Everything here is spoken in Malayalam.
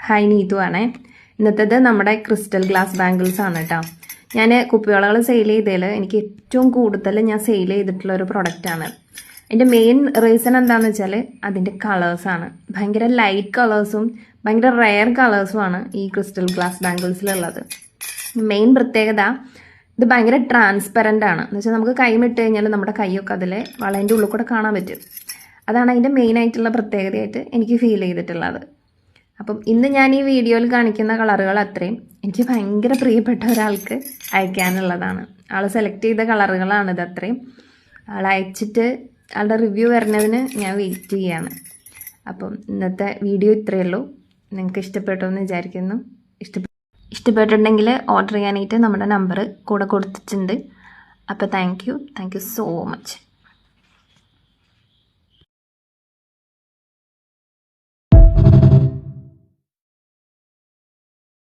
ഹായ് നീതു ആണേ. ഇന്നത്തേത് നമ്മുടെ ക്രിസ്റ്റൽ ഗ്ലാസ് ബാംഗിൾസ് ആണ് കേട്ടോ. ഞാൻ കുപ്പിവളകൾ സെയിൽ ചെയ്തതിൽ എനിക്ക് ഏറ്റവും കൂടുതൽ ഞാൻ സെയിൽ ചെയ്തിട്ടുള്ള ഒരു പ്രൊഡക്റ്റാണ്. എൻ്റെ മെയിൻ റീസൺ എന്താണെന്ന് വെച്ചാൽ അതിൻ്റെ കളേഴ്സാണ്. ഭയങ്കര ലൈറ്റ് കളേഴ്സും ഭയങ്കര റെയർ കളേഴ്സുമാണ് ഈ ക്രിസ്റ്റൽ ഗ്ലാസ് ബാംഗിൾസിലുള്ളത്. മെയിൻ പ്രത്യേകത ഇത് ഭയങ്കര ട്രാൻസ്പെറൻ്റ് ആണ്. എന്ന് വെച്ചാൽ നമുക്ക് കൈമിട്ട് കഴിഞ്ഞാൽ നമ്മുടെ കൈയൊക്കെ അതിൽ വളേൻ്റെ ഉള്ളിൽ കൂടെ കാണാൻ പറ്റും. അതാണ് അതിൻ്റെ മെയിനായിട്ടുള്ള പ്രത്യേകതയായിട്ട് എനിക്ക് ഫീൽ ചെയ്തിട്ടുള്ളത്. അപ്പം ഇന്ന് ഞാൻ ഈ വീഡിയോയിൽ കാണിക്കുന്ന കളറുകൾ അത്രയും എനിക്ക് ഭയങ്കര പ്രിയപ്പെട്ട ഒരാൾക്ക് അയക്കാനുള്ളതാണ്. ആൾ സെലക്ട് ചെയ്ത കളറുകളാണിത് അത്രയും. ആൾ അയച്ചിട്ട് ആളുടെ റിവ്യൂ വരുന്നതിന് ഞാൻ വെയിറ്റ് ചെയ്യാണ്. അപ്പം ഇന്നത്തെ വീഡിയോ ഇത്രയേ ഉള്ളൂ. നിങ്ങൾക്ക് ഇഷ്ടപ്പെട്ടു എന്ന് വിചാരിക്കുന്നു. ഇഷ്ടപ്പെട്ടിട്ടുണ്ടെങ്കിൽ ഓർഡർ ചെയ്യാനായിട്ട് നമ്മുടെ നമ്പർ കൂടെ കൊടുത്തിട്ടുണ്ട്. അപ്പോൾ താങ്ക് യു സോ മച്ച്.